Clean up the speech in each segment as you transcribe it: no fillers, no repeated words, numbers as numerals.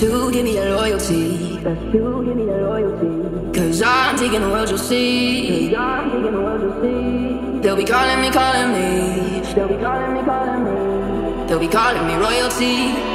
to give me that loyalty. Cause I'm taking the world, you'll see. They'll be calling me, calling me. They'll be calling me royalty.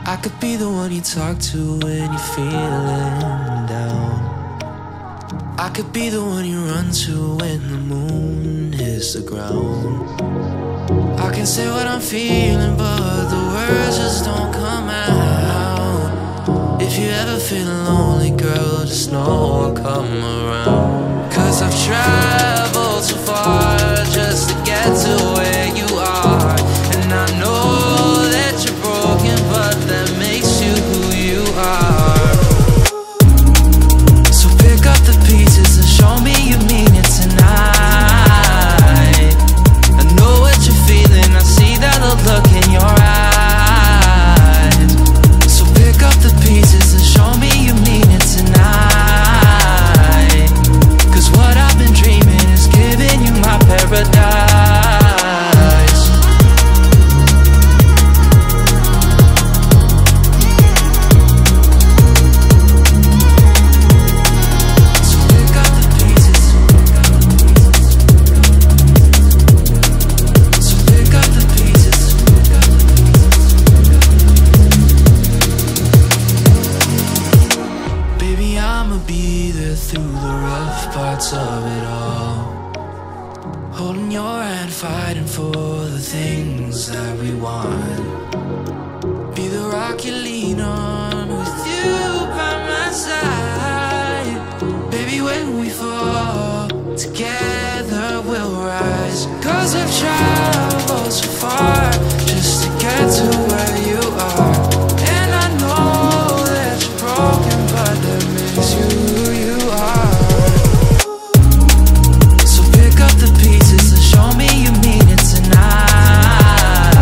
I could be the one you talk to when you're feeling down. I could be the one you run to when the moon hits the ground. I can say what I'm feeling, but the words just don't come out. If you ever feel lonely, girl, just know I'll come around. Cause I've traveled so far just to get to where you are. And I know that you're broken, but that makes you who you are. So pick up the pieces and show me you mean it tonight. I know what you're feeling, I see that look in your eyes. So pick up the pieces and show me you mean it tonight. Cause what I've been dreaming is giving you my paradise. Through the rough parts of it all, holding your hand, fighting for the things that we want. Be the rock you lean on, with you by my side. Baby, when we fall, together we'll rise. Cause I've traveled so far just to get to where you are. And I know that you're broken, but that makes you who you are. So pick up the pieces and show me you mean it tonight.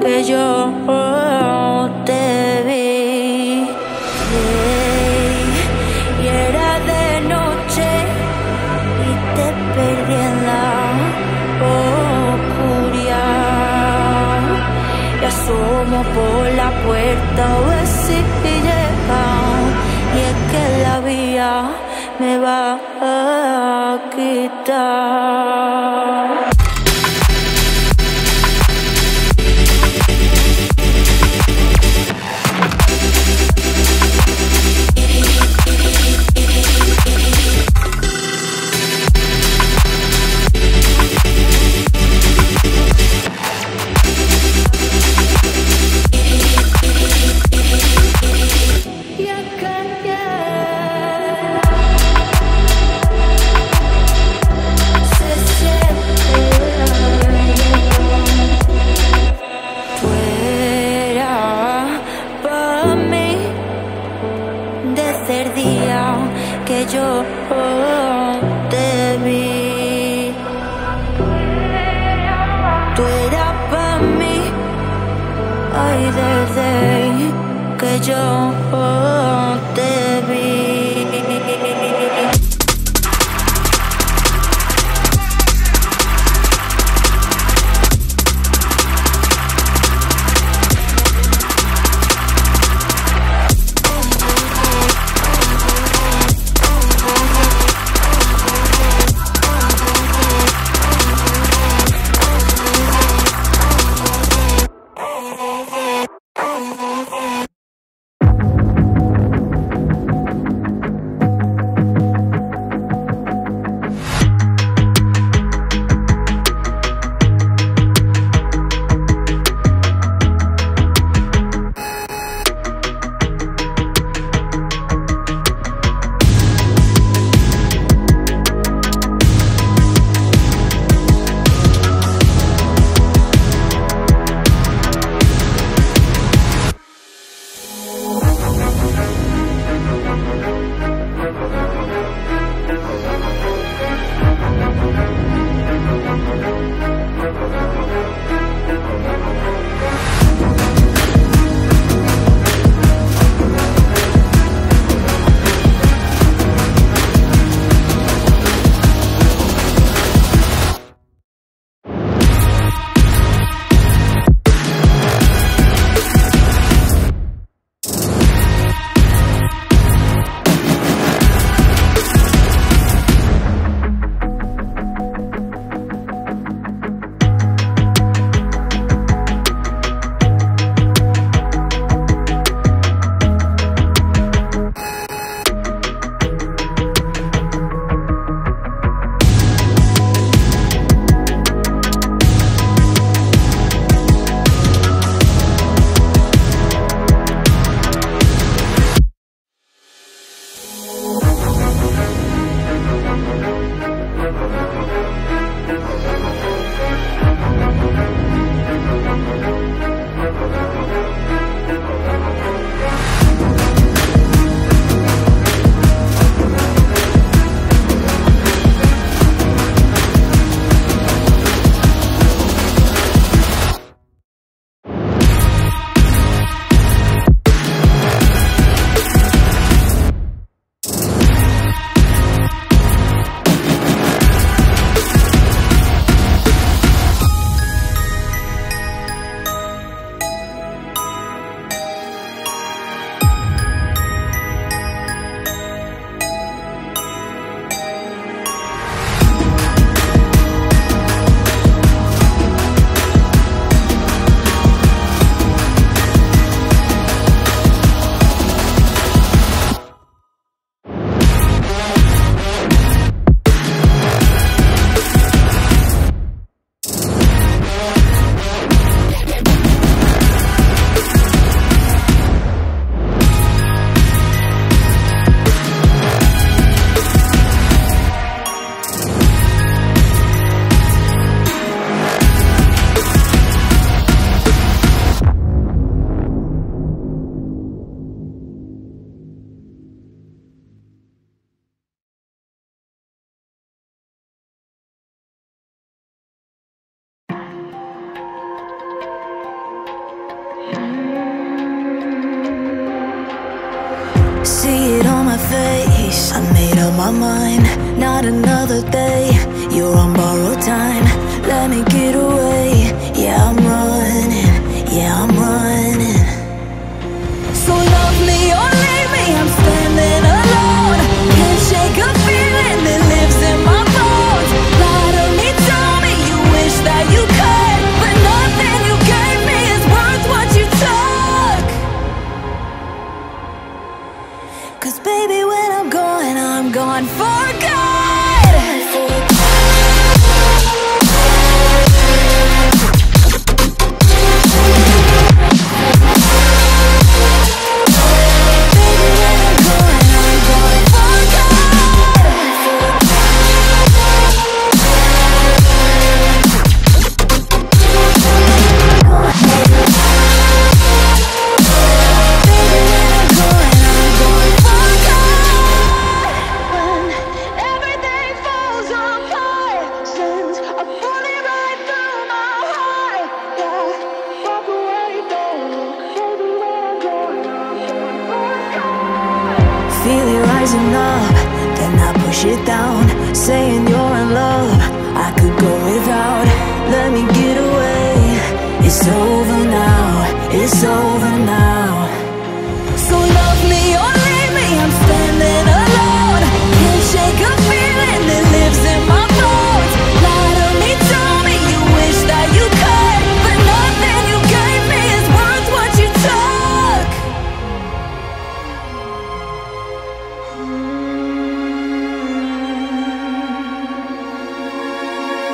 Que yo te vi, y era de noche y te perdí en la oscuridad. Y asomo por la puerta a ver si llega, y es que la vía me va a quitar. Que yo te vi, tú eras para mí, ay, desde que yo te vi. up my mind, not another day. You're on borrowed time, let me get away. Yeah, I'm running, yeah, I'm running. So love me or leave me, I'm standing alone. Can't shake a feeling that lives in my bones. Lie to me, tell me you wish that you could, but nothing you gave me is worth what you took. 'Cause baby, when I'm gone for good. Feel it rising up, then I push it down, saying you're in love, I could go without. Let me get away, it's over now, it's over now. So love me or leave me, I'm standing alone. Can't shake a feeling that lives in my bones. Lie to me, tell me you wish that you could, but nothing you gave me is worth what you took.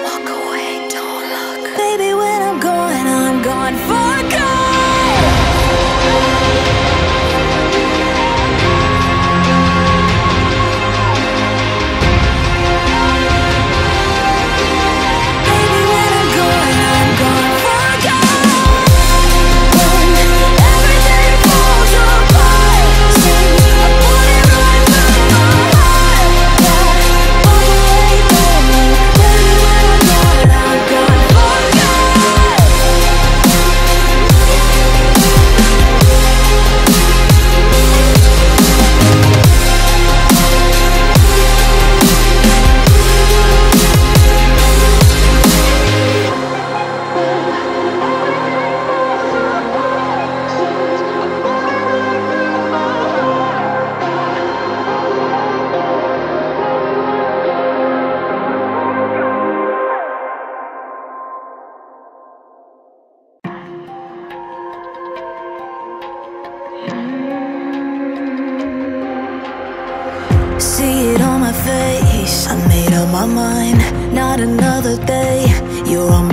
Walk away, don't look. Baby, when I'm gone for good. See it on my face, I made up my mind, not another day. You're on